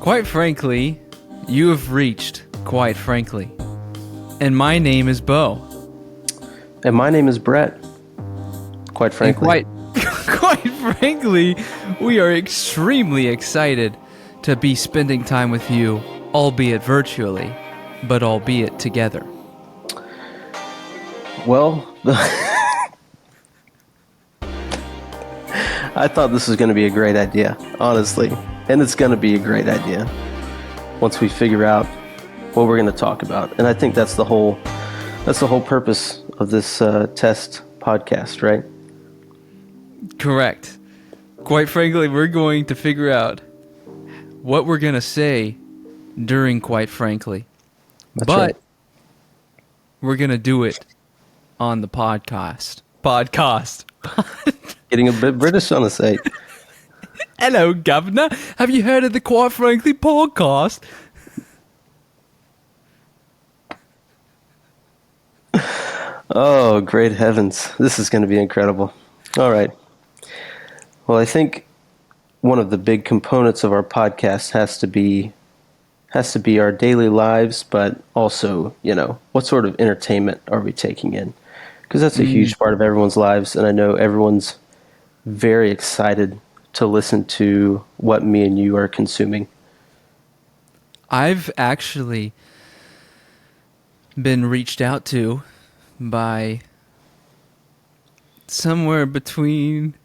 Quite frankly, you have reached Quite Frankly. And my name is Bo. And my name is Brett. Quite frankly. Quite frankly, we are extremely excited to be spending time with you, albeit virtually, but albeit together. Well, I thought this was going to be a great idea, honestly. And it's going to be a great idea once we figure out what we're going to talk about. And I think that's the whole purpose of this test podcast, right? Correct. Quite frankly, we're going to figure out what we're going to say during Quite Frankly. That's but right. We're going to do it on the podcast. Getting a bit British on the site. Hello, Governor. Have you heard of the Quite Frankly podcast? Oh, great heavens. This is going to be incredible. All right. Well, I think one of the big components of our podcast has to be our daily lives, but also, what sort of entertainment are we taking in? Because that's a huge part of everyone's lives, and I know everyone's very excited to listen to what me and you are consuming. I've actually been reached out to by somewhere between...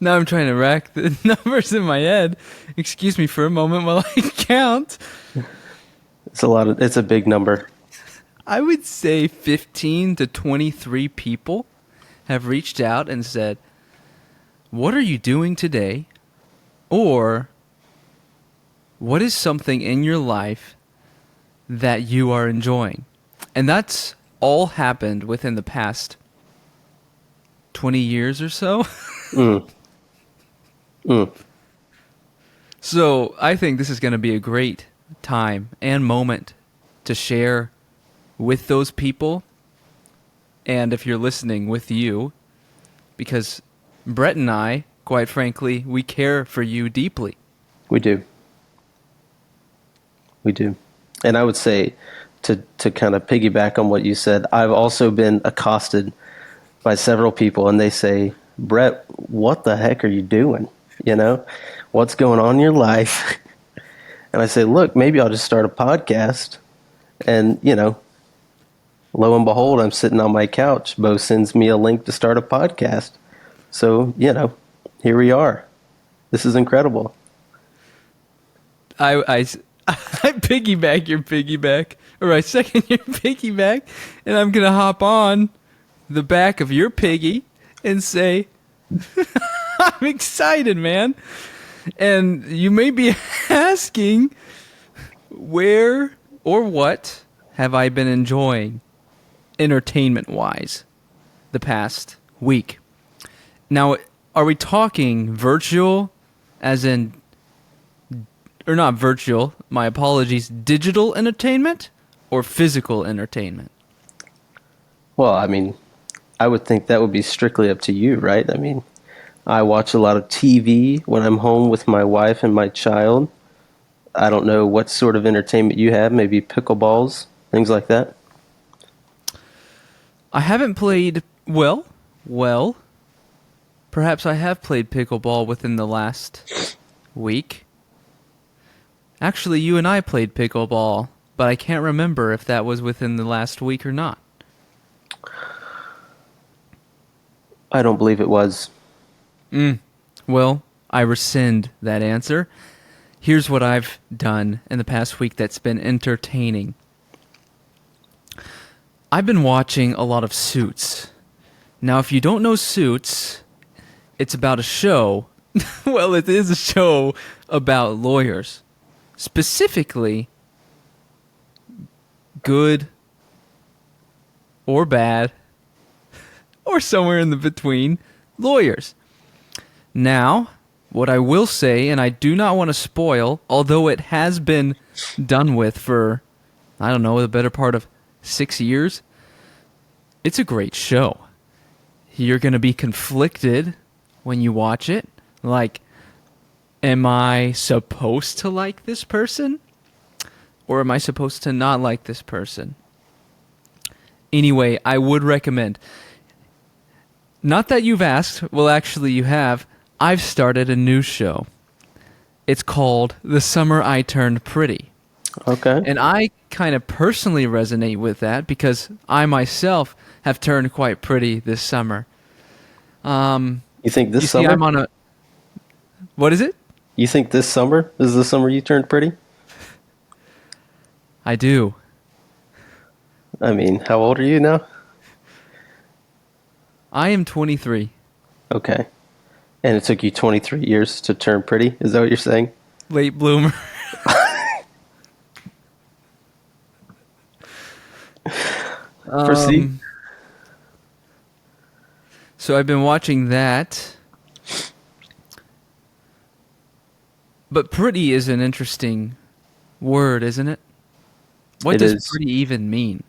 Now I'm trying to rack the numbers in my head. Excuse me for a moment while I count. It's a big number. I would say 15 to 23 people have reached out and said, "What are you doing today?" Or, "What is something in your life that you are enjoying?" And that's all happened within the past 20 years or so. So I think this is going to be a great time and moment to share with those people. And if you're listening, with you, because Brett and I, quite frankly, we care for you deeply. We do. And I would say, to kind of piggyback on what you said, I've also been accosted by several people, and they say, "Brett, what the heck are you doing? What's going on in your life?" And I say, "Look, maybe I'll just start a podcast." And, lo and behold, I'm sitting on my couch. Bo sends me a link to start a podcast. So, here we are. This is incredible. I piggyback your piggyback, or I second your piggyback, and I'm going to hop on the back of your piggy and say, I'm excited, man. And you may be asking, where or what have I been enjoying entertainment-wise the past week? Now, are we talking virtual, as in, or not virtual, my apologies, digital entertainment or physical entertainment? Well, I would think that would be strictly up to you, right? I watch a lot of TV when I'm home with my wife and my child. I don't know what sort of entertainment you have, maybe pickleballs, things like that. I haven't played, well, perhaps I have played pickleball within the last week. Actually, you and I played pickleball, but I can't remember if that was within the last week or not. I don't believe it was. Well, I rescind that answer. Here's what I've done in the past week that's been entertaining. I've been watching a lot of Suits. Now, if you don't know Suits, it's about a show. Well, it is a show about lawyers. Specifically, good or bad, or somewhere in the between, lawyers. Now, what I will say, and I do not want to spoil, although it has been done with for, I don't know, the better part of 6 years, it's a great show. You're going to be conflicted when you watch it. am I supposed to like this person? Or am I supposed to not like this person? Anyway, I would recommend. Not that you've asked, well, actually, you have. I've started a new show. It's called The Summer I Turned Pretty. Okay. And I kind of personally resonate with that because I myself have turned quite pretty this summer. You think this You see, summer? I'm on a. What is it? You think this summer is the summer you turned pretty? I do. I mean, how old are you now? I am 23. Okay. And it took you 23 years to turn pretty? Is that what you're saying? Late bloomer. Proceed. So I've been watching that. But pretty is an interesting word, isn't it? What It does is. pretty even mean?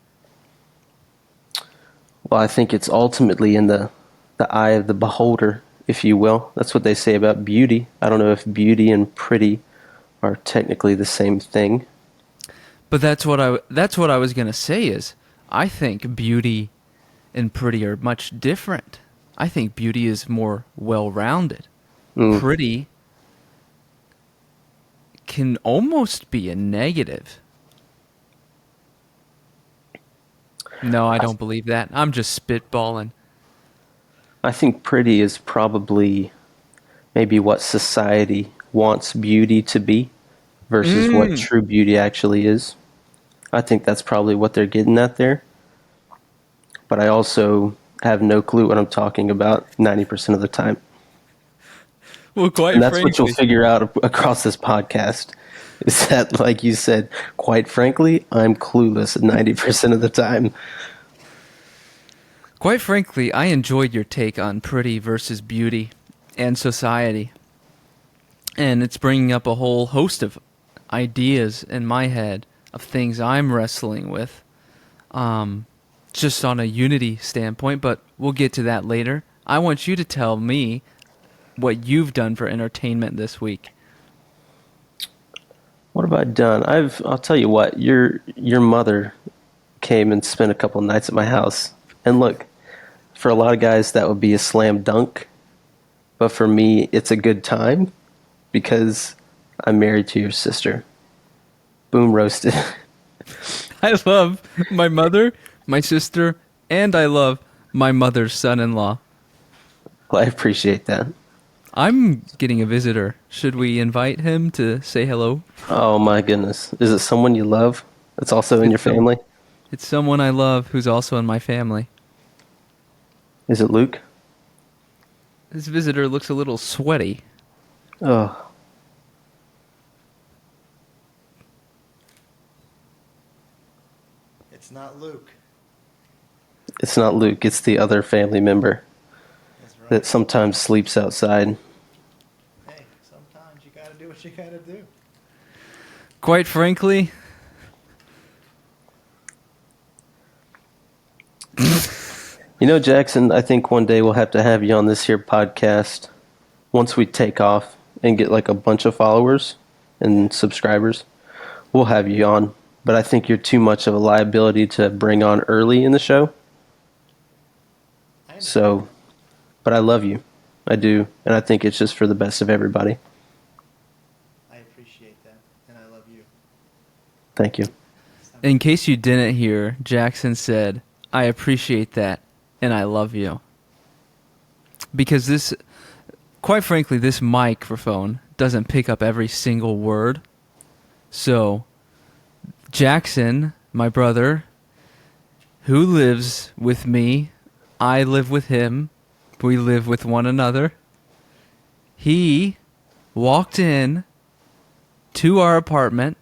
Well, I think it's ultimately in the eye of the beholder, if you will. That's what they say about beauty. I don't know if beauty and pretty are technically the same thing. But that's what I was going to say is I think beauty and pretty are much different. I think beauty is more well-rounded. Mm. Pretty can almost be a negative. No, I don't believe that. I'm just spitballing. I think pretty is probably maybe what society wants beauty to be versus what true beauty actually is. I think that's probably what they're getting at there. But I also have no clue what I'm talking about 90% of the time. Well, quite And that's what you'll figure out across this podcast is that, like you said, quite frankly, I'm clueless 90% of the time. Quite frankly, I enjoyed your take on pretty versus beauty and society. And it's bringing up a whole host of ideas in my head of things I'm wrestling with, just on a unity standpoint, but we'll get to that later. I want you to tell me what you've done for entertainment this week. What have I done? I'll tell you what, your mother came and spent a couple nights at my house. And look, for a lot of guys that would be a slam dunk, but for me it's a good time because I'm married to your sister. Boom roasted. I love my mother, my sister, and I love my mother's son-in-law. Well, I appreciate that. I'm getting a visitor. Should we invite him to say hello? Oh my goodness. Is it someone you love that's also in your family? It's someone I love who's also in my family. Is it Luke? This visitor looks a little sweaty. Oh. It's not Luke. It's not Luke, it's the other family member That's right. that sometimes sleeps outside. Hey, sometimes you gotta do what you gotta do. Quite frankly, You know, Jackson, I think one day we'll have to have you on this here podcast once we take off and get like a bunch of followers and subscribers. We'll have you on. But I think you're too much of a liability to bring on early in the show. I understand. So, but I love you. I do. And I think it's just for the best of everybody. I appreciate that, and I love you. Thank you. in case you didn't hear, Jackson said, I appreciate that and I love you. Because this, quite frankly, this microphone doesn't pick up every single word. So, Jackson, my brother, who lives with me, I live with him, we live with one another. He walked in to our apartment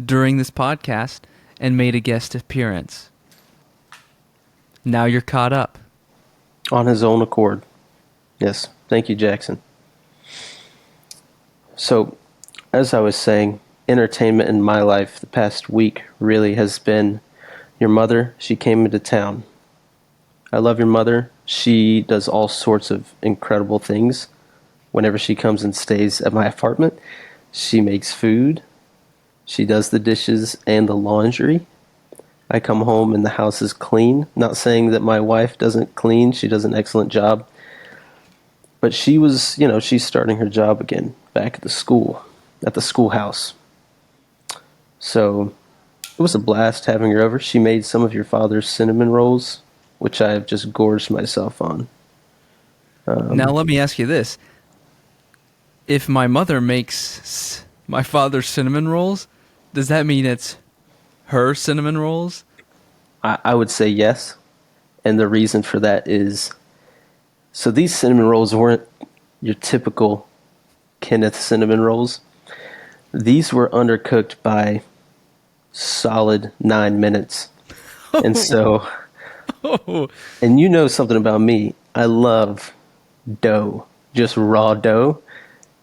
during this podcast and made a guest appearance. Now you're caught up. On his own accord. Yes. Thank you, Jackson. So, as I was saying, entertainment in my life the past week really has been your mother. She came into town. I love your mother. She does all sorts of incredible things whenever she comes and stays at my apartment. She makes food. She does the dishes and the laundry. I come home and the house is clean. Not saying that my wife doesn't clean. She does an excellent job. But she was, she's starting her job again back at the schoolhouse. So it was a blast having her over. She made some of your father's cinnamon rolls, which I have just gorged myself on. Now let me ask you this. If my mother makes my father's cinnamon rolls, does that mean it's her cinnamon rolls? I would say yes. And the reason for that is, so these cinnamon rolls weren't your typical Kenneth cinnamon rolls. These were undercooked by solid 9 minutes. And so, and you know something about me. I love dough, just raw dough.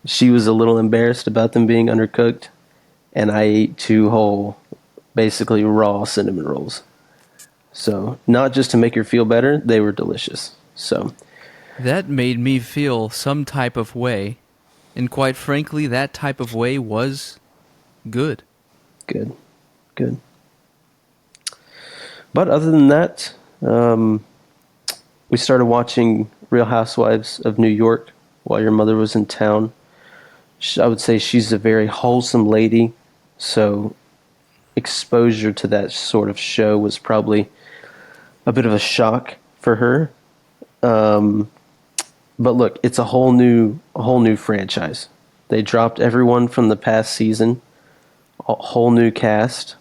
She was a little embarrassed about them being undercooked, and I ate 2 whole, basically raw cinnamon rolls. So, not just to make her feel better, they were delicious. So, that made me feel some type of way, and quite frankly, that type of way was good. Good. But other than that, we started watching Real Housewives of New York while your mother was in town. I would say she's a very wholesome lady, so exposure to that sort of show was probably a bit of a shock for her. But look, it's a whole new franchise. They dropped everyone from the past season, a whole new cast,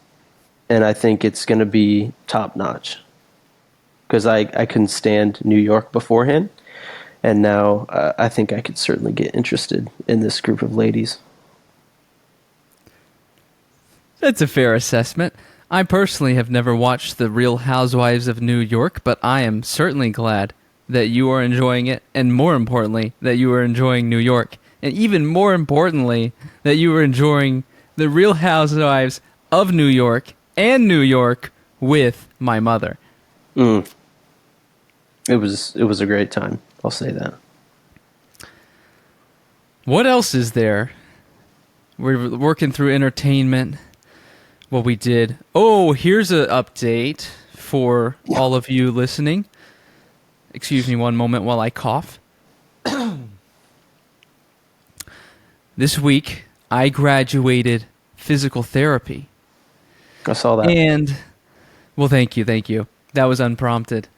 and I think it's going to be top notch. Because I couldn't stand New York beforehand, and now I think I could certainly get interested in this group of ladies. That's a fair assessment. I personally have never watched The Real Housewives of New York, but I am certainly glad that you are enjoying it, and more importantly, that you are enjoying New York. And even more importantly, that you are enjoying The Real Housewives of New York and New York with my mother. It was a great time. I'll say that. What else is there? We're working through entertainment. What we did. Oh, here's an update for all of you listening. Excuse me one moment while I cough. This week, I graduated physical therapy. I saw that. And, well, thank you. That was unprompted.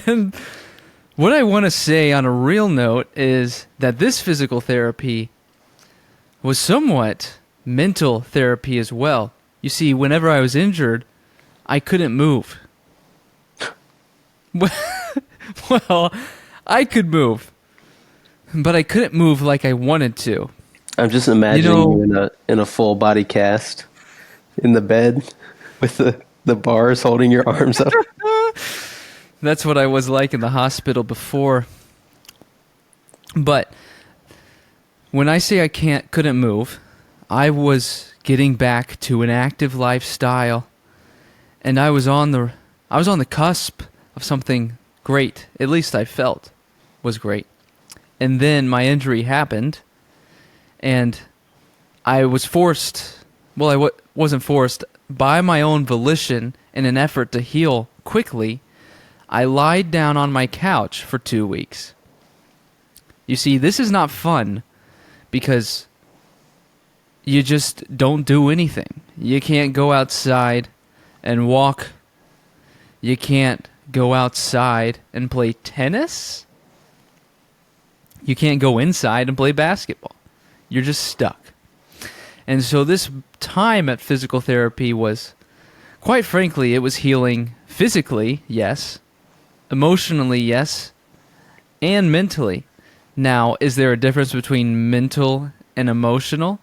And what I want to say on a real note is that this physical therapy was somewhat mental therapy as well. You see, whenever I was injured, I couldn't move. Well, I could move, but I couldn't move like I wanted to. I'm just imagining you in a full body cast in the bed with the bars holding your arms up. That's what I was like in the hospital before. But when I say I couldn't move, I was getting back to an active lifestyle, and I was on the cusp of something great. At least I felt was great. And then my injury happened, and I was forced. Well, I wasn't forced. By my own volition, in an effort to heal quickly, I lied down on my couch for 2 weeks. You see, this is not fun because you just don't do anything. You can't go outside and walk. You can't go outside and play tennis. You can't go inside and play basketball. You're just stuck. And so this time at physical therapy was, quite frankly, it was healing physically, yes. Emotionally, yes. And mentally. Now, is there a difference between mental and emotional?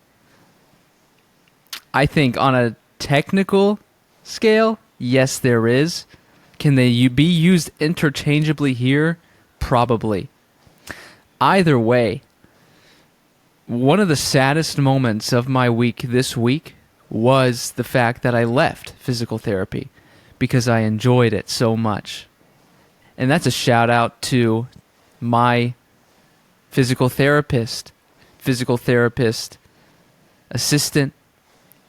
I think on a technical scale, yes, there is. Can they be used interchangeably here? Probably. Either way, one of the saddest moments of my week this week was the fact that I left physical therapy because I enjoyed it so much. And that's a shout out to my physical therapist, assistant,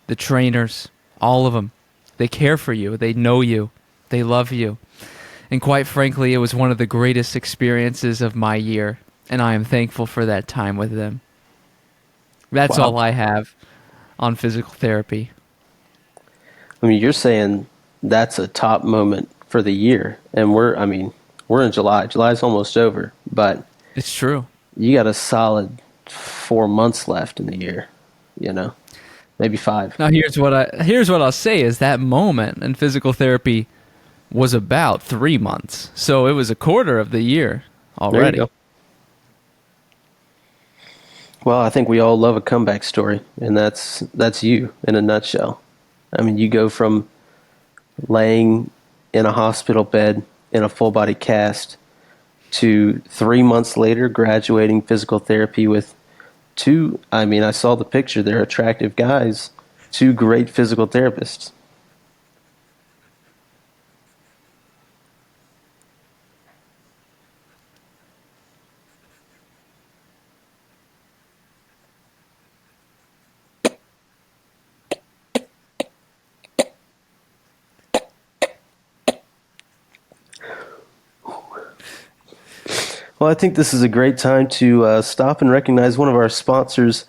the trainers, all of them. They care for you. They know you. They love you. And quite frankly, it was one of the greatest experiences of my year, and I am thankful for that time with them. That's Wow. all I have on physical therapy. I mean, you're saying that's a top moment for the year, and we're in July. July's almost over, but It's true. you got a solid 4 months left in the year, maybe 5. Now here's what I'll say is that moment in physical therapy was about 3 months. So it was a quarter of the year There already. you go. Well, I think we all love a comeback story, and that's you in a nutshell. I mean, you go from laying in a hospital bed in a full body cast to 3 months later graduating physical therapy with two, I saw the picture, they're attractive guys, two great physical therapists. Well, I think this is a great time to stop and recognize one of our sponsors.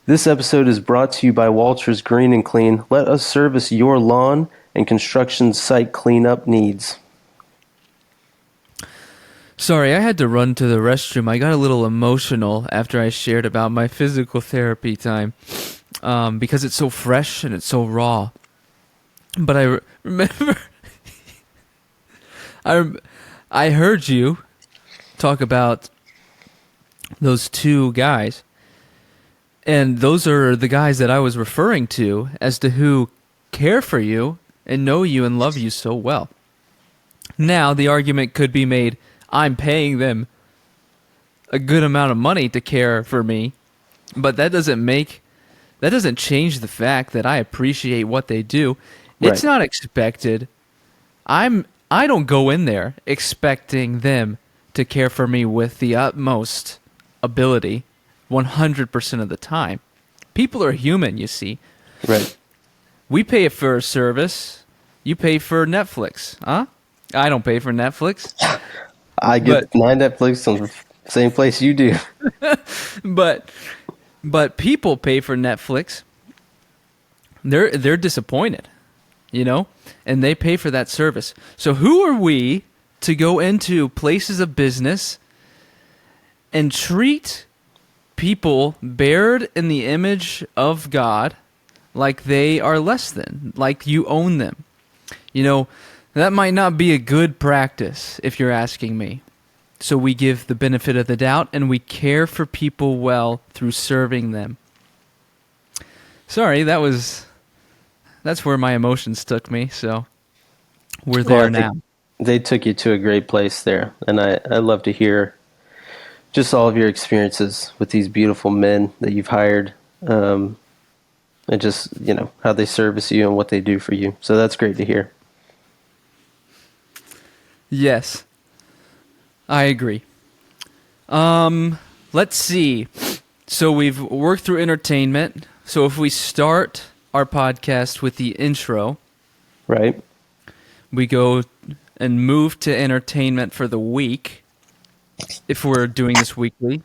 This episode is brought to you by Walters Green and Clean. Let us service your lawn and construction site cleanup needs. Sorry, I had to run to the restroom. I got a little emotional after I shared about my physical therapy time because it's so fresh and it's so raw. But I remember I heard you talk about those two guys, and those are the guys that I was referring to as to who care for you and know you and love you so well. Now, the argument could be made, I'm paying them a good amount of money to care for me, but that doesn't change the fact that I appreciate what they do. It's Right. not expected. I don't go in there expecting them to care for me with the utmost ability 100% of the time. People are human, you see. Right. We pay for a service. You pay for Netflix, huh? I don't pay for Netflix. I get my Netflix on the same place you do. But people pay for Netflix. They're disappointed, and they pay for that service. So who are we to go into places of business and treat people bared in the image of God like they are less than, like you own them? That might not be a good practice if you're asking me. So we give the benefit of the doubt and we care for people well through serving them. Sorry, that's where my emotions took me, so we're there Well, I now. think they took you to a great place there, and I love to hear just all of your experiences with these beautiful men that you've hired, and just how they service you and what they do for you. So that's great to hear. Yes, I agree. Let's see. So we've worked through entertainment. So if we start our podcast with the intro, Right. we go and move to entertainment for the week. If we're doing this weekly,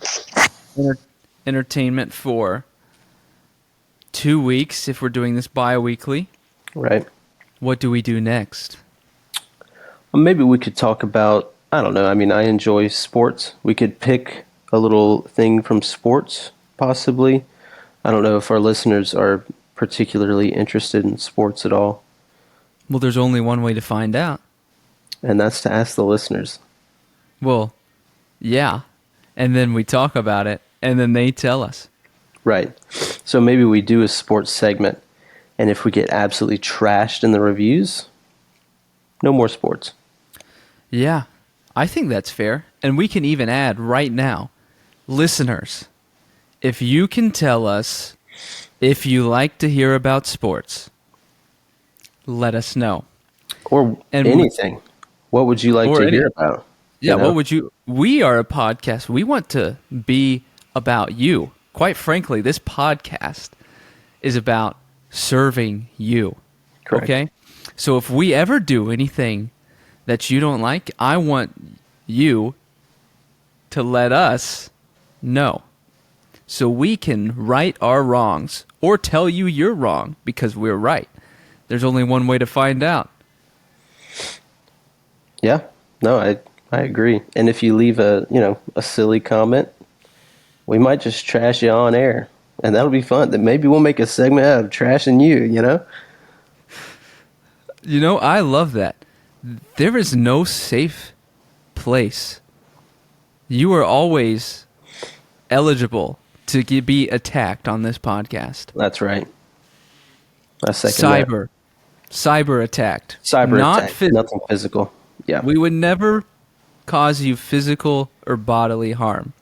entertainment for 2 weeks. If we're doing this bi-weekly, Right. what do we do next? Well, maybe we could talk about, I don't know. I enjoy sports. We could pick a little thing from sports, possibly. I don't know if our listeners are particularly interested in sports at all, Well, there's only one way to find out. and that's to ask the listeners. Well, yeah. And then we talk about it, and then they tell us. Right. So maybe we do a sports segment, and if we get absolutely trashed in the reviews, no more sports. Yeah, I think that's fair. And we can even add right now, listeners, if you can tell us if you like to hear about sports, let us know. Or And anything. What would you like or to any- hear about? Yeah, You know? what would you? We are a podcast. We want to be about you. Quite frankly, this podcast is about serving you. Correct. Okay? So if we ever do anything that you don't like, I want you to let us know so we can right our wrongs or tell you you're wrong because we're right. There's only one way to find out. Yeah. No, I agree. And if you leave a silly comment, we might just trash you on air. And that'll be fun. Then maybe we'll make a segment out of trashing you, you know? You know, I love that. There is no safe place. You are always eligible to be attacked on this podcast. That's right. I second that. Cyber attacked. Cyber Not attack. Nothing physical. Yeah. We would never cause you physical or bodily harm.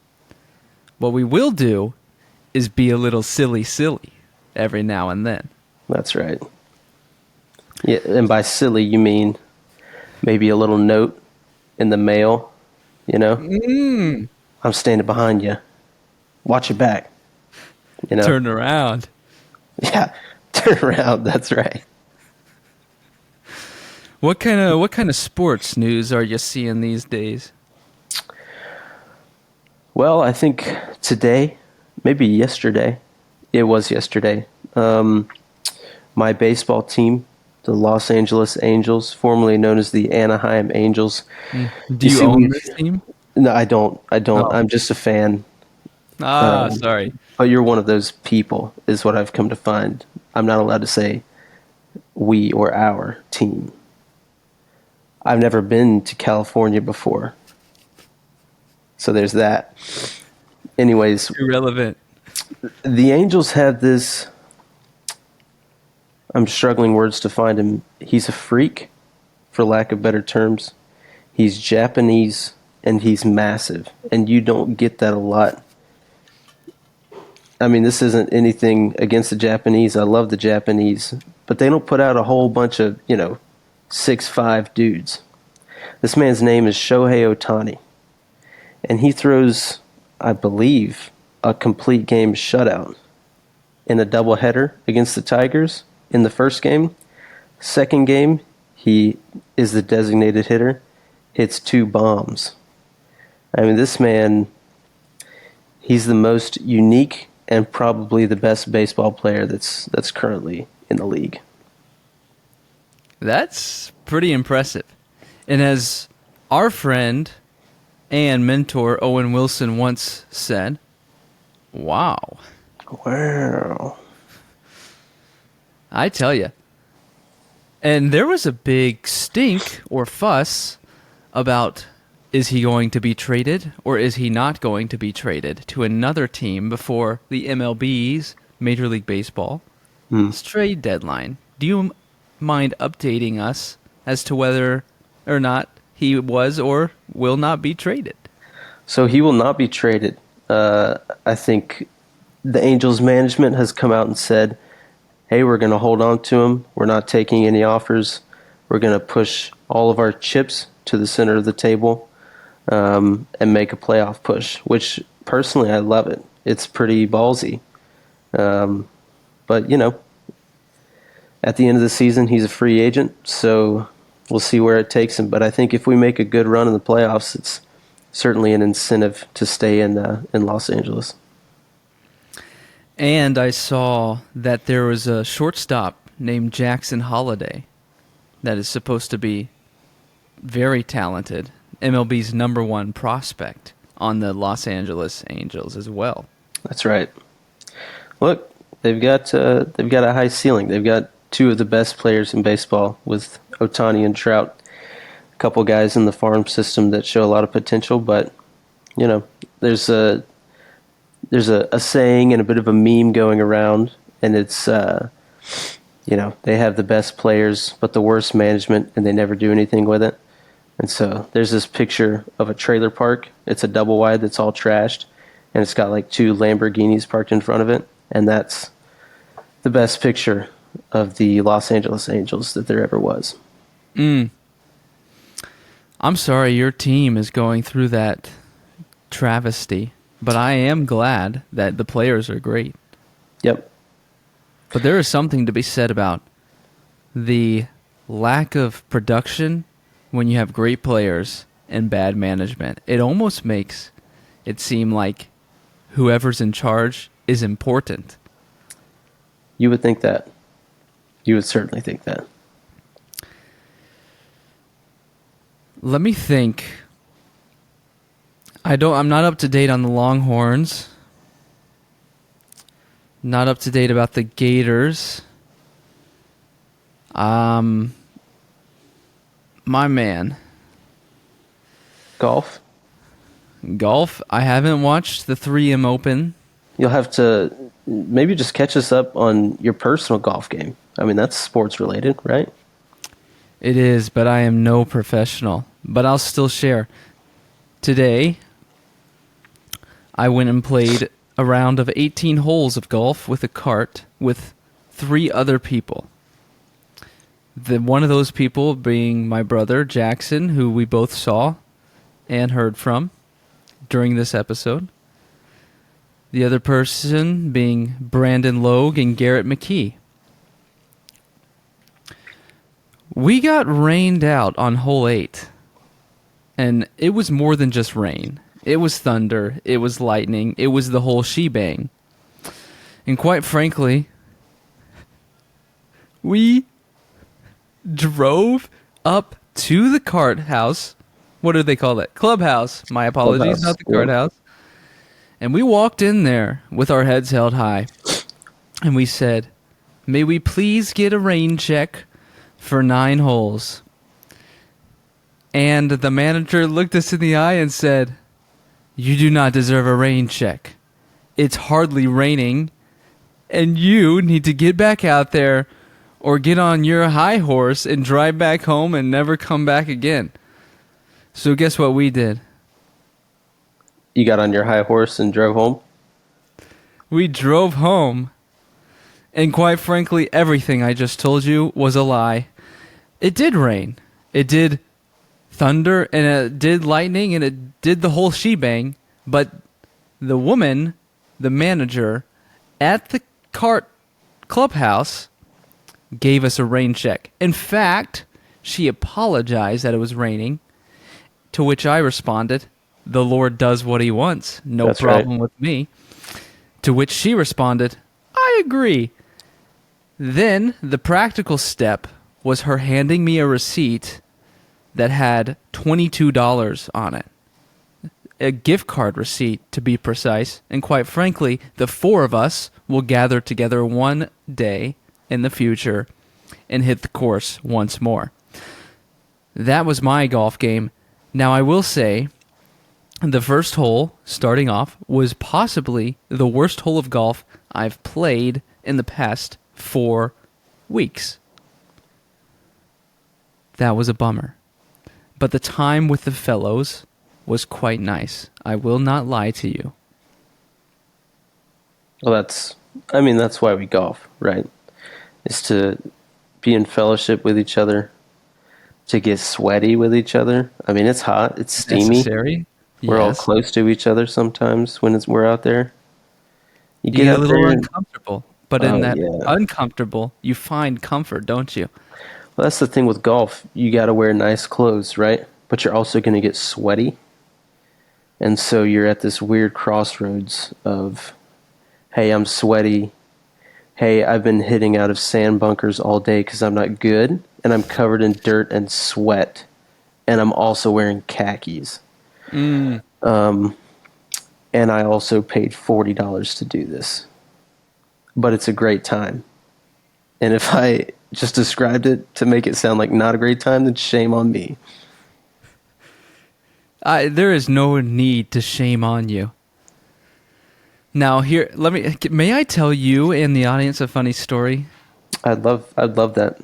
What we will do is be a little silly every now and then. That's right. Yeah, and by silly you mean maybe a little note in the mail, you know? I'm standing behind you. Watch your back. You know? Turn around. Yeah. Turn around. That's right. What kind of sports news are you seeing these days? Well, I think today, maybe yesterday, it was yesterday, my baseball team, the Los Angeles Angels, formerly known as the Anaheim Angels. Do you see, own we- this team? No, I don't. Oh. I'm just a fan. Sorry. But you're one of those people, is what I've come to find. I'm not allowed to say we or our team. I've never been to California before. So there's that. Anyways, Irrelevant. the Angels have this. I'm struggling words to find him. He's a freak, for lack of better terms. He's Japanese and he's massive, and you don't get that a lot. I mean, this isn't anything against the Japanese. I love the Japanese, but they don't put out a whole bunch of 6'5" dudes. This man's name is Shohei Ohtani, and he throws, I believe, a complete game shutout in a doubleheader against the Tigers in the first game. Second game, he is the designated hitter, hits 2 bombs. I mean, this man, he's the most unique and probably the best baseball player that's currently in the league. That's pretty impressive. And as our friend and mentor Owen Wilson once said, wow. Wow. I tell you. And there was a big stink or fuss about, is he going to be traded or is he not going to be traded to another team before the MLB's Major League Baseball trade deadline. Do you mind updating us as to whether or not he was or will not be traded? So he will not be traded. I think the Angels management has come out and said, hey, we're going to hold on to him. We're not taking any offers. We're going to push all of our chips to the center of the table and make a playoff push, which personally I love it. It's pretty ballsy. But, at the end of the season, he's a free agent, so we'll see where it takes him. But I think if we make a good run in the playoffs, it's certainly an incentive to stay in Los Angeles. And I saw that there was a shortstop named Jackson Holliday that is supposed to be very talented, MLB's #1 prospect on the Los Angeles Angels as well. That's right. Look, they've got a high ceiling. They've got 2 of the best players in baseball with Ohtani and Trout. A couple guys in the farm system that show a lot of potential, but there's a saying and a bit of a meme going around, and it's they have the best players but the worst management, and they never do anything with it. And so there's this picture of a trailer park. It's a double wide that's all trashed, and it's got like 2 Lamborghinis parked in front of it, and that's the best picture of the Los Angeles Angels that there ever was. I'm sorry your team is going through that travesty, but I am glad that the players are great. Yep. But there is something to be said about the lack of production when you have great players and bad management. It almost makes it seem like whoever's in charge is important. You would think that. You would certainly think that. Let me think. I'm not up to date on the Longhorns. Not up to date about the Gators. My man. Golf? Golf. I haven't watched the 3M Open. You'll have to maybe just catch us up on your personal golf game. I mean, that's sports related, right? It is, but I am no professional. But I'll still share. Today, I went and played a round of 18 holes of golf with a cart with 3 other people. One of those people being my brother, Jackson, who we both saw and heard from during this episode. The other person being Brandon Logue and Garrett McKee. We got rained out on hole 8. And it was more than just rain. It was thunder. It was lightning. It was the whole shebang. And quite frankly, we drove up to the cart house. What do they call it? Clubhouse. My apologies, Clubhouse, not the cart yeah. house. And we walked in there with our heads held high. And we said, may we please get a rain check for 9 holes? And the manager looked us in the eye and said, you do not deserve a rain check. It's hardly raining, and you need to get back out there or get on your high horse and drive back home and never come back again. So guess what we did? You got on your high horse and drove home? We drove home, and quite frankly, everything I just told you was a lie. It did rain. It did thunder, and it did lightning, and it did the whole shebang, but the woman, the manager, at the cart clubhouse gave us a rain check. In fact, she apologized that it was raining, to which I responded, the Lord does what he wants. No That's problem right. with me. To which she responded, I agree. Then the practical step was her handing me a receipt that had $22 on it. A gift card receipt, to be precise. And quite frankly, the 4 of us will gather together one day in the future and hit the course once more. That was my golf game. Now, I will say, the first hole, starting off, was possibly the worst hole of golf I've played in the past 4 weeks. That was a bummer. But the time with the fellows was quite nice. I will not lie to you. Well, that's why we golf, right? Is to be in fellowship with each other, to get sweaty with each other. I mean, it's hot, it's steamy. Necessary? We're all Yes. close to each other sometimes when we're out there. You get a out little there and- uncomfortable. But in Oh, that yeah. uncomfortable, you find comfort, don't you? Well, that's the thing with golf. You got to wear nice clothes, right? But you're also going to get sweaty. And so you're at this weird crossroads of, hey, I'm sweaty. Hey, I've been hitting out of sand bunkers all day because I'm not good. And I'm covered in dirt and sweat. And I'm also wearing khakis. And I also paid $40 to do this. But it's a great time. And if I just described it to make it sound like not a great time, then shame on me. There is no need to shame on you. Now, here, may I tell you and the audience a funny story? I'd love that.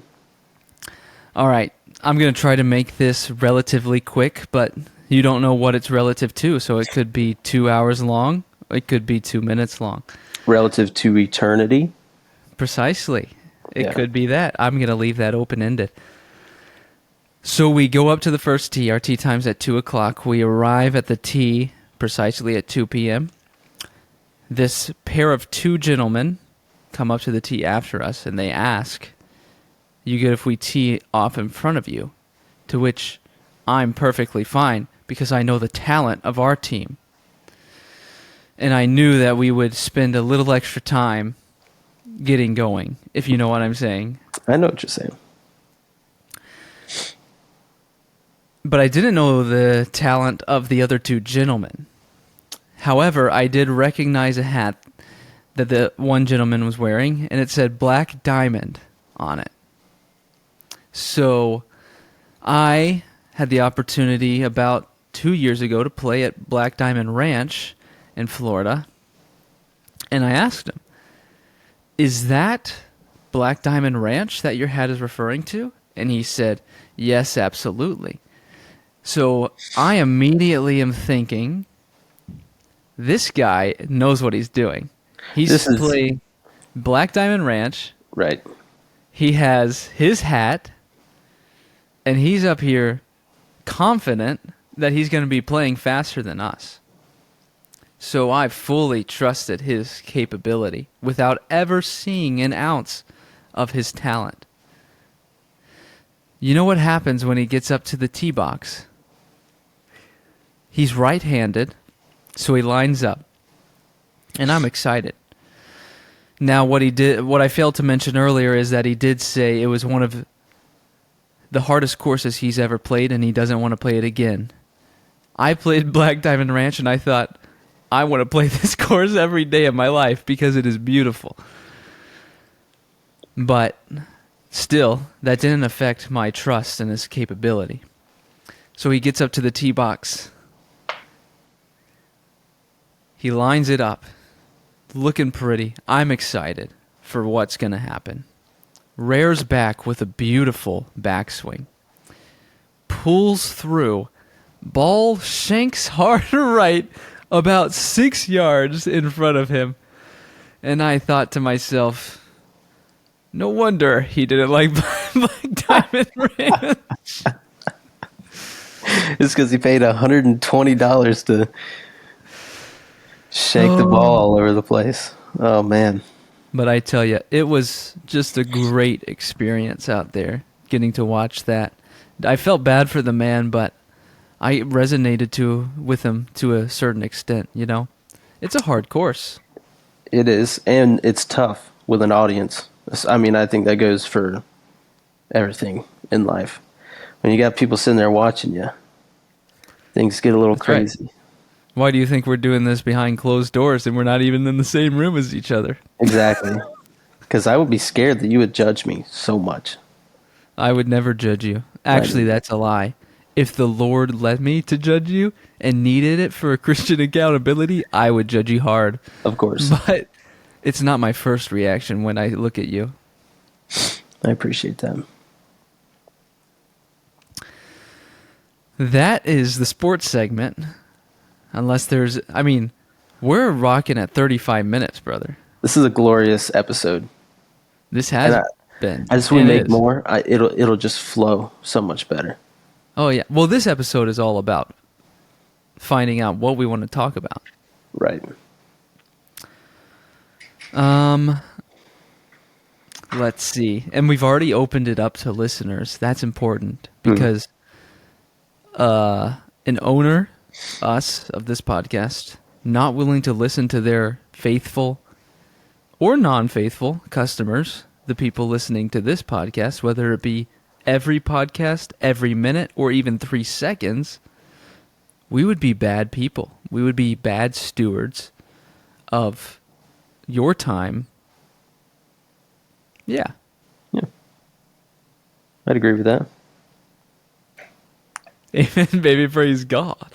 All right, I'm going to try to make this relatively quick, but you don't know what it's relative to, so it could be 2 hours long, it could be 2 minutes long. Relative to eternity. Precisely. It Yeah. could be that. I'm going to leave that open-ended. So we go up to the first tee. Our tee time's at 2 o'clock. We arrive at the tee precisely at 2 p.m. This pair of two gentlemen come up to the tee after us, and they ask, "You good if we tee off in front of you?" To which I'm perfectly fine, because I know the talent of our team. And I knew that we would spend a little extra time getting going, if you know what I'm saying. I know what you're saying. But I didn't know the talent of the other two gentlemen. However, I did recognize a hat that the one gentleman was wearing, and it said Black Diamond on it. So I had the opportunity about 2 years ago to play at Black Diamond Ranch in Florida, and I asked him, "Is that Black Diamond Ranch that your hat is referring to?" And he said, "Yes, absolutely." So I immediately am thinking, this guy knows what he's doing. He's playing Black Diamond Ranch. Right. He has his hat, and he's up here confident that he's going to be playing faster than us. So I fully trusted his capability without ever seeing an ounce of his talent. You know what happens when he gets up to the tee box? He's right-handed, so he lines up, and I'm excited. Now, what I failed to mention earlier is that he did say it was one of the hardest courses he's ever played, and he doesn't want to play it again. I played Black Diamond Ranch, and I thought, I want to play this course every day of my life because it is beautiful. But still, that didn't affect my trust in his capability. So he gets up to the tee box. He lines it up, looking pretty. I'm excited for what's going to happen. Rears back with a beautiful backswing. Pulls through. Ball shanks hard right about 6 yards in front of him. And I thought to myself, no wonder he didn't like Black Diamond Ranch. It's because he paid $120 to shank the ball all over the place. Oh, man. But I tell you, it was just a great experience out there, getting to watch that. I felt bad for the man, but I resonated with him to a certain extent, you know? It's a hard course. It is, and it's tough with an audience. I mean, I think that goes for everything in life. When you got people sitting there watching you, things get a little crazy. Right. Why do you think we're doing this behind closed doors and we're not even in the same room as each other? Exactly. Because I would be scared that you would judge me so much. I would never judge you. Actually, that's a lie. If the Lord led me to judge you and needed it for Christian accountability, I would judge you hard. Of course. But it's not my first reaction when I look at you. I appreciate that. That is the sports segment. Unless we're rocking at 35 minutes, brother. This is a glorious episode. This has been. As we make more, it'll just flow so much better. Oh, yeah. Well, this episode is all about finding out what we want to talk about. Right. Let's see. And we've already opened it up to listeners. That's important because an owner, us, of this podcast, not willing to listen to their faithful or non-faithful customers, the people listening to this podcast, whether it be every podcast, every minute, or even 3 seconds, we would be bad people. We would be bad stewards of your time. Yeah. Yeah. I'd agree with that. Amen, baby, praise God.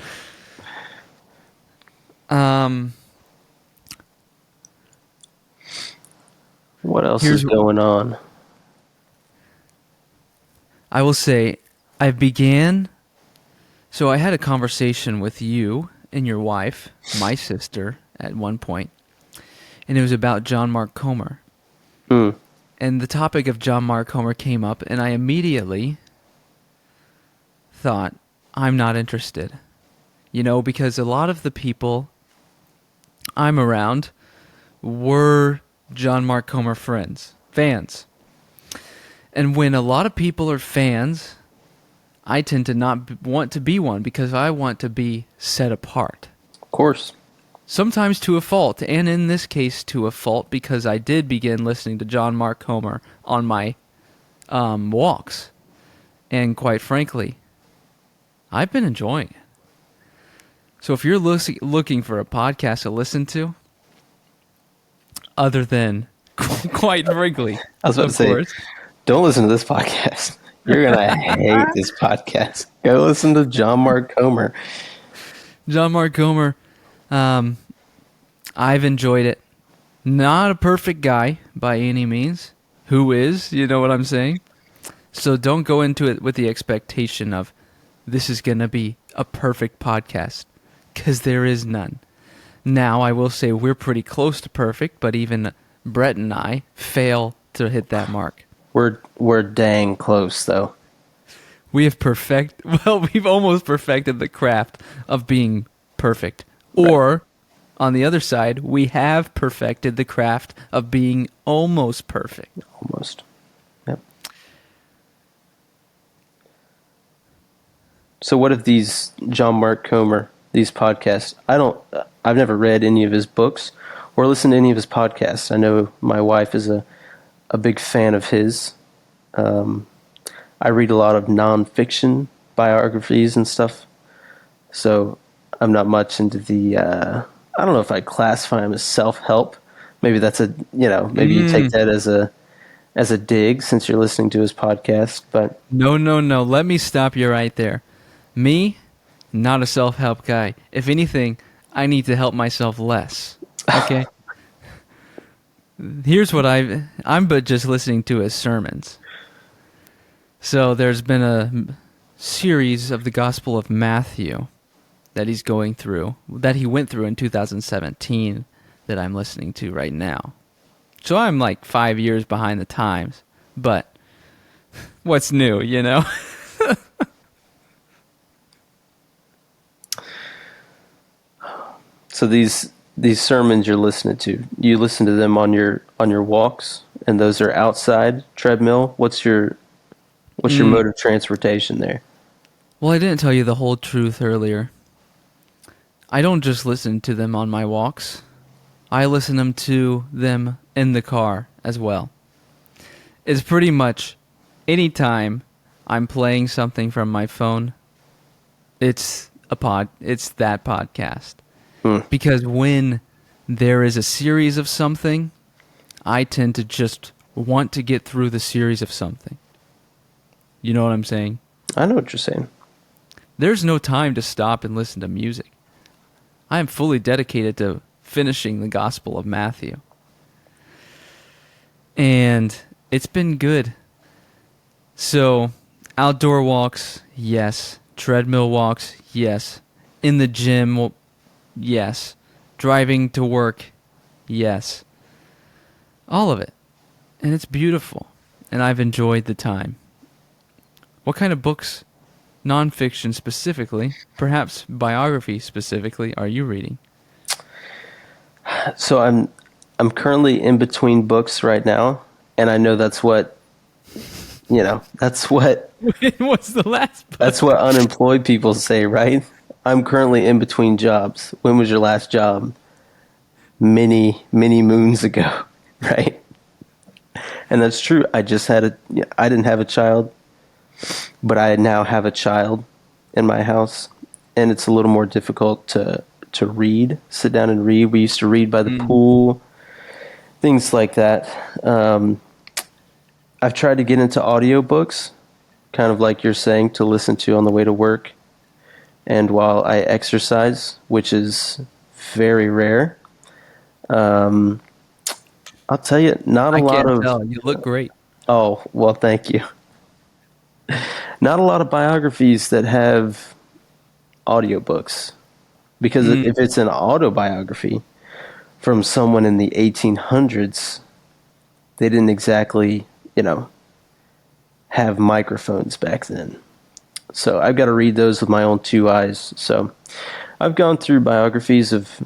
What else is going on? I will say, so I had a conversation with you and your wife, my sister, at one point, and it was about John Mark Comer. And the topic of John Mark Comer came up, and I immediately thought, I'm not interested. Because a lot of the people I'm around were John Mark Comer fans. And when a lot of people are fans, I tend to not want to be one because I want to be set apart. Of course. Sometimes to a fault, and in this case to a fault because I did begin listening to John Mark Comer on my walks. And quite frankly, I've been enjoying it. So if you're looking for a podcast to listen to, other than, quite frankly, I was about of to say, course, don't listen to this podcast. You're going to hate this podcast. Go listen to John Mark Comer. John Mark Comer, I've enjoyed it. Not a perfect guy by any means. Who is? You know what I'm saying? So don't go into it with the expectation of this is going to be a perfect podcast, because there is none. Now, I will say we're pretty close to perfect, but even Brett and I fail to hit that mark. We're dang close, though. We've almost perfected the craft of being perfect. Or, on the other side, we have perfected the craft of being almost perfect. Almost. Yep. So what if these John Mark Comer, these podcasts, I've never read any of his books or listened to any of his podcasts. I know my wife is a big fan of his. I read a lot of nonfiction biographies and stuff. So I'm not much into the, I don't know if I'd classify him as self-help. Maybe that's maybe you take that as a dig since you're listening to his podcast, but No. Let me stop you right there. Me, not a self-help guy. If anything, I need to help myself less. Okay? Here's what I'm but just listening to his sermons. So there's been a series of the Gospel of Matthew that he went through in 2017 that I'm listening to right now. So I'm like 5 years behind the times, but what's new, So these sermons you're listening to, you listen to them on your walks, and those are outside treadmill. What's your mode of transportation there? Well, I didn't tell you the whole truth earlier. I don't just listen to them on my walks. I listen to them in the car as well. It's pretty much anytime I'm playing something from my phone, it's that podcast. Because when there is a series of something, I tend to just want to get through the series of something. You know what I'm saying? I know what you're saying. There's no time to stop and listen to music. I am fully dedicated to finishing the Gospel of Matthew. And it's been good. So, outdoor walks, yes. Treadmill walks, yes. In the gym, yes. Driving to work, yes. All of it. And it's beautiful. And I've enjoyed the time. What kind of books, nonfiction specifically, perhaps biography specifically, are you reading? So I'm currently in between books right now, and I know that's what what's the last book? That's what unemployed people say, right? I'm currently in between jobs. When was your last job? Many moons ago, right? And that's true. I didn't have a child, but I now have a child in my house, and it's a little more difficult to sit down and read. We used to read by the pool, things like that. I've tried to get into audiobooks, kind of like you're saying, to listen to on the way to work and while I exercise, which is very rare. I'll tell you, I can't tell. You look great. Oh, well, thank you. Not a lot of biographies that have audiobooks. Because if it's an autobiography from someone in the 1800s, they didn't exactly, have microphones back then. So I've got to read those with my own two eyes. So I've gone through biographies of,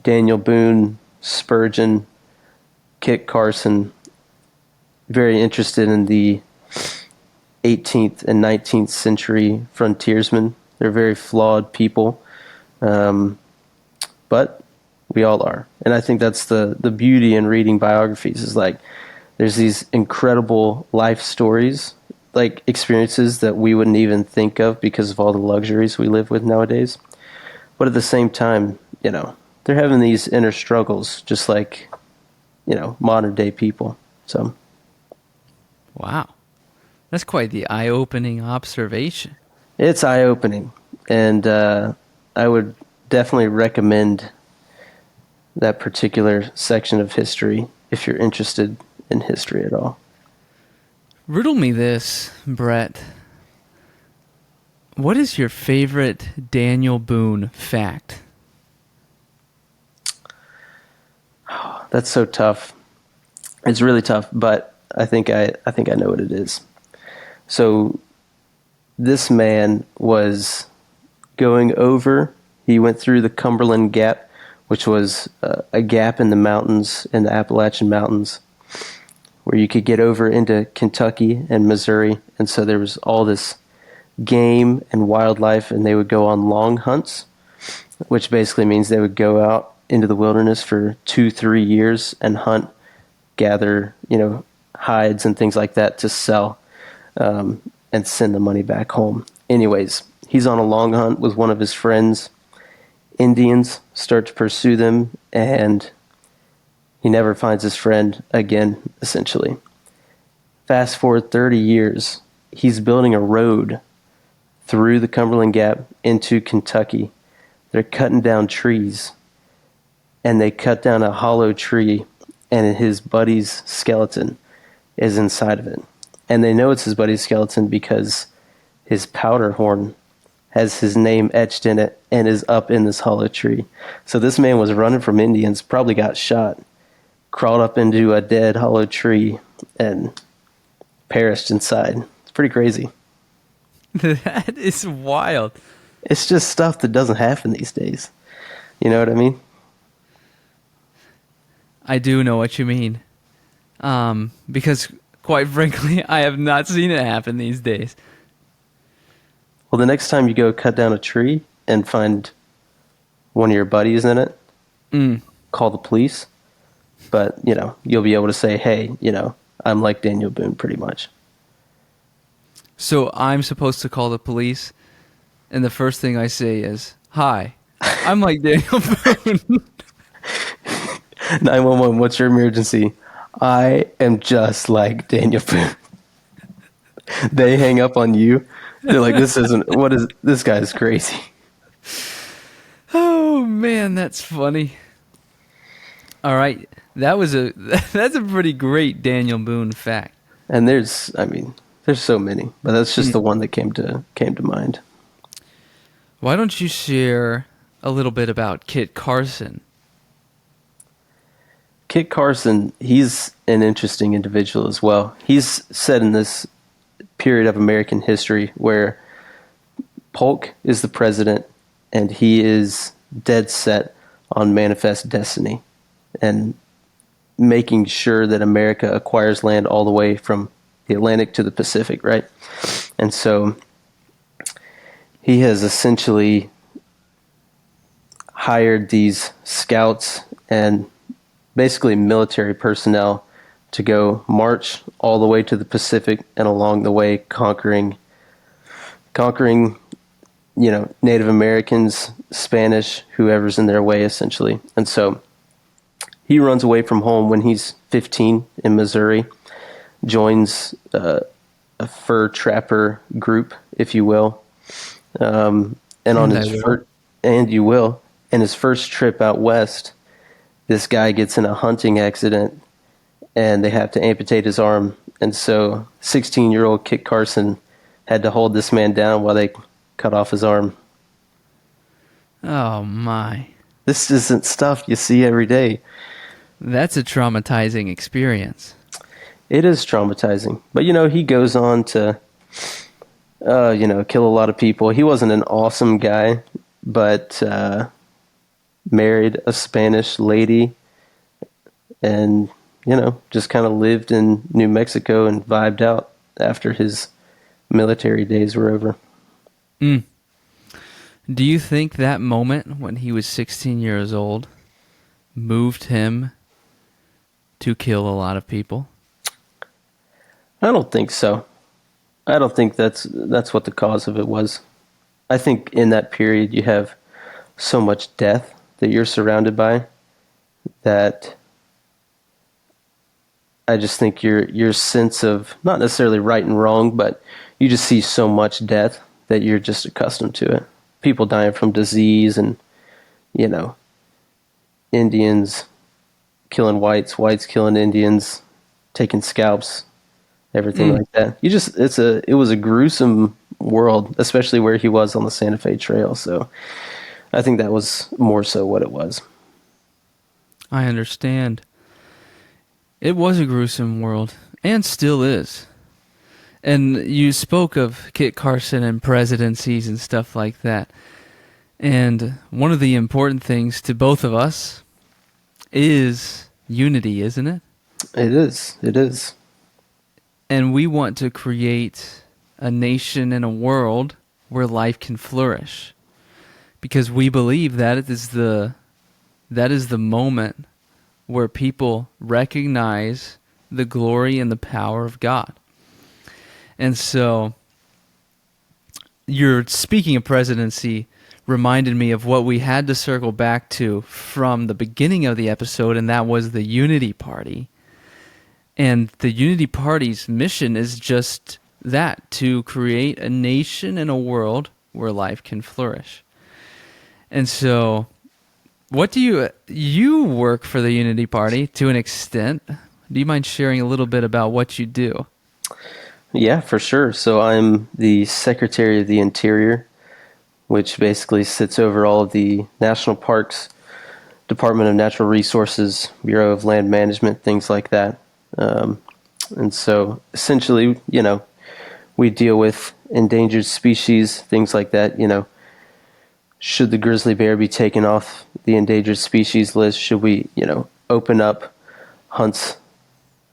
Daniel Boone, Spurgeon, Kit Carson, very interested in the 18th and 19th century frontiersmen. They're very flawed people, but we all are. And I think that's the beauty in reading biographies is like there's these incredible life stories, like experiences that we wouldn't even think of because of all the luxuries we live with nowadays. But at the same time, they're having these inner struggles just like, modern day people. So, Wow. That's quite the eye-opening observation. it's eye-opening, and I would definitely recommend that particular section of history if you're interested in history at all. Riddle me this, Brett. What is your favorite Daniel Boone fact? That's so tough. It's really tough, but I think I know what it is. So this man was going over. He went through the Cumberland Gap, which was a gap in the mountains, in the Appalachian Mountains, where you could get over into Kentucky and Missouri. And so there was all this game and wildlife, and they would go on long hunts, which basically means they would go out into the wilderness for 2-3 years and hunt, gather, hides and things like that to sell, and send the money back home. Anyways, he's on a long hunt with one of his friends. Indians start to pursue them, and he never finds his friend again, essentially. Fast forward 30 years, he's building a road through the Cumberland Gap into Kentucky. They're cutting down trees, and they cut down a hollow tree, and his buddy's skeleton is inside of it. And they know it's his buddy's skeleton because his powder horn has his name etched in it and is up in this hollow tree. So this man was running from Indians, probably got shot, crawled up into a dead hollow tree, and perished inside. It's pretty crazy. That is wild. It's just stuff that doesn't happen these days. You know what I mean? I do know what you mean. Because, quite frankly, I have not seen it happen these days. Well, the next time you go cut down a tree and find one of your buddies in it, call the police. But, you'll be able to say, hey, I'm like Daniel Boone pretty much. So I'm supposed to call the police, and the first thing I say is, hi, I'm like Daniel Boone. 911, what's your emergency? I am just like Daniel Boone. They hang up on you. They're like, this guy's crazy. Oh, man, that's funny. All right, that's a pretty great Daniel Boone fact. And there's so many, but that's just the one that came to mind. Why don't you share a little bit about Kit Carson? Kit Carson, he's an interesting individual as well. He's set in this period of American history where Polk is the president, and he is dead set on manifest destiny and making sure that America acquires land all the way from the Atlantic to the Pacific, right? And so he has essentially hired these scouts and basically military personnel to go march all the way to the Pacific and along the way conquering, Native Americans, Spanish, whoever's in their way, essentially. And so he runs away from home when he's 15 in Missouri, joins a fur trapper group, if you will, and his first trip out west, this guy gets in a hunting accident, and they have to amputate his arm. And so 16-year-old Kit Carson had to hold this man down while they cut off his arm. Oh, my. This isn't stuff you see every day. That's a traumatizing experience. It is traumatizing. But, he goes on to kill a lot of people. He wasn't an awesome guy, but married a Spanish lady and, just kind of lived in New Mexico and vibed out after his military days were over. Mm. Do you think that moment when he was 16 years old moved him to kill a lot of people? I don't think so. I don't think that's what the cause of it was. I think in that period you have so much death that you're surrounded by that I just think your sense of not necessarily right and wrong, but you just see so much death that you're just accustomed to it. People dying from disease and, Indians killing whites, whites killing Indians, taking scalps, everything like that. It was a gruesome world, especially where he was on the Santa Fe Trail. So I think that was more so what it was. I understand. It was a gruesome world, and still is. And you spoke of Kit Carson and presidencies and stuff like that. And one of the important things to both of us is unity, isn't it? It is. It is. And we want to create a nation and a world where life can flourish. Because we believe that is the moment where people recognize the glory and the power of God. And so, your speaking of presidency reminded me of what we had to circle back to from the beginning of the episode, and that was the Unity Party. And the Unity Party's mission is just that, to create a nation and a world where life can flourish. And so, what do you work for the Unity Party to an extent? Do you mind sharing a little bit about what you do? Yeah, for sure. So I'm the Secretary of the Interior, which basically sits over all of the national parks, Department of Natural Resources, Bureau of Land Management, things like that. And so essentially, we deal with endangered species, things like that. Should the grizzly bear be taken off the endangered species list? Should we, open up hunts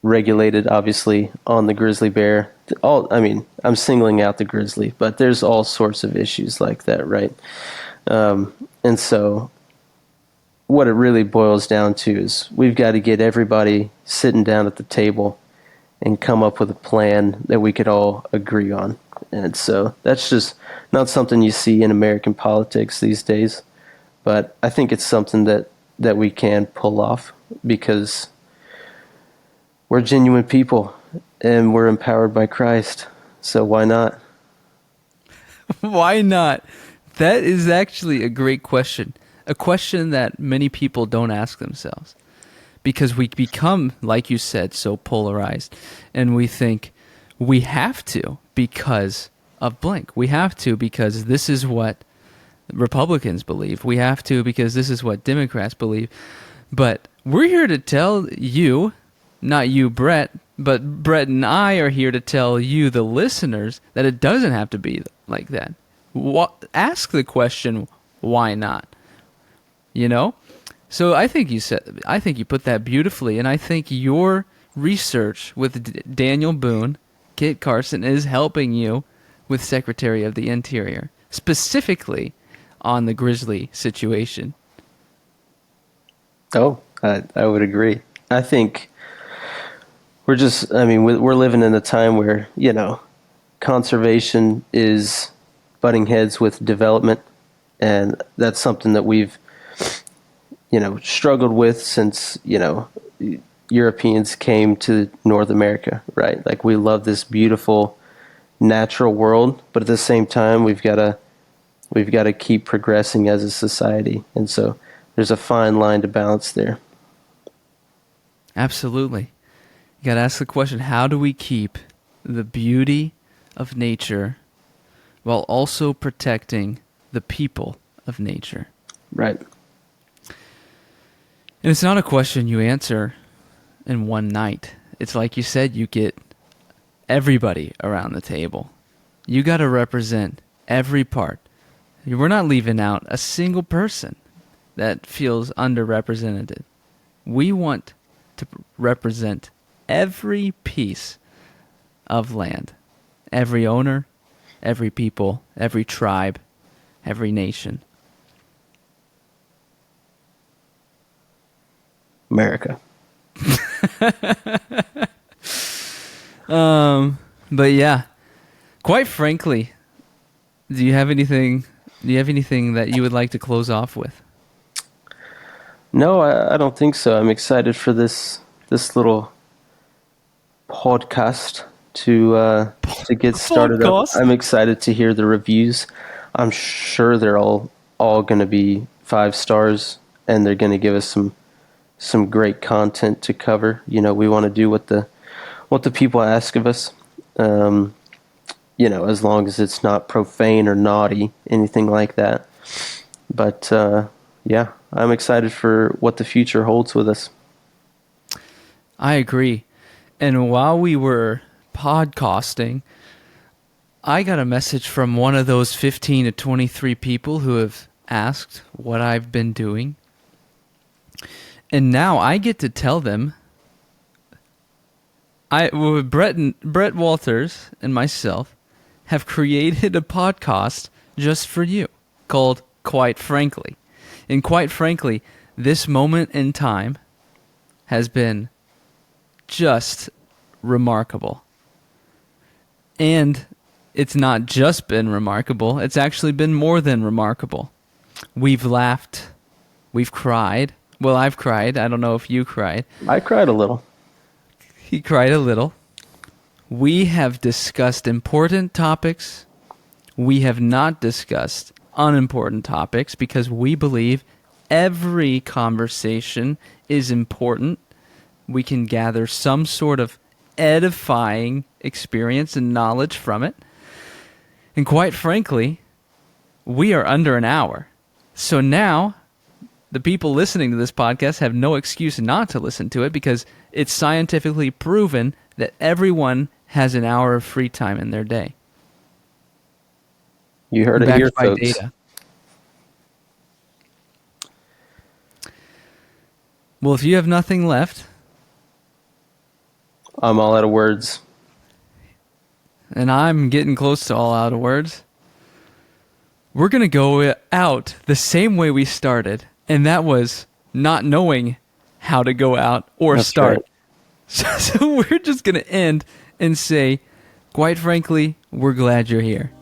regulated, obviously, on the grizzly bear? I'm singling out the grizzly, but there's all sorts of issues like that, right? And so what it really boils down to is we've got to get everybody sitting down at the table and come up with a plan that we could all agree on. And so that's just not something you see in American politics these days, but I think it's something that we can pull off because we're genuine people and we're empowered by Christ. So why not? Why not? That is actually a great question. A question that many people don't ask themselves. Because we become, like you said, so polarized. And we think we have to because of blank. We have to because this is what Republicans believe. We have to because this is what Democrats believe. But we're here to tell you, not you, Brett, but Brett and I are here to tell you, the listeners, that it doesn't have to be like that. Ask the question, why not? So I think you put that beautifully, and I think your research with Daniel Boone, Kit Carson, is helping you with Secretary of the Interior, specifically on the grizzly situation. Oh, I would agree. I think we're living in a time where, conservation is butting heads with development, and that's something that we've struggled with since, Europeans came to North America, right? Like, we love this beautiful natural world, but at the same time, we've got to keep progressing as a society. And so there's a fine line to balance there. Absolutely. You got to ask the question, how do we keep the beauty of nature while also protecting the people of nature? Right. And it's not a question you answer in one night. It's like you said, you get everybody around the table. You got to represent every part. We're not leaving out a single person that feels underrepresented. We want to represent every piece of land, every owner, every people, every tribe, every nation. America. But yeah, quite frankly, do you have anything that you would like to close off with? No, I don't think so. I'm excited for this little podcast to get started up. Podcast? I'm excited to hear the reviews. I'm sure they're all going to be 5 stars, and they're going to give us some great content to cover. You know, we want to do what the people ask of us. You know, as long as it's not profane or naughty, anything like that. But yeah, I'm excited for what the future holds with us. I agree. And while we were podcasting, I got a message from one of those 15 to 23 people who have asked what I've been doing. And now I get to tell them, Brett Walters and myself have created a podcast just for you called Quite Frankly. And quite frankly, this moment in time has been just remarkable. And it's not just been remarkable, it's actually been more than remarkable. We've laughed, we've cried. Well, I've cried. I don't know if you cried. I cried a little. He cried a little. We have discussed important topics. We have not discussed unimportant topics because we believe every conversation is important. We can gather some sort of edifying experience and knowledge from it. And quite frankly, we are under an hour. So now the people listening to this podcast have no excuse not to listen to it because it's scientifically proven that everyone has an hour of free time in their day. You heard it Backed here, by folks. data. Well, if you have nothing left, I'm all out of words. and I'm getting close to all out of words, we're going to go out the same way we started, and that was not knowing how to go out or That's start. right. So we're just going to end and say, quite frankly, we're glad you're here.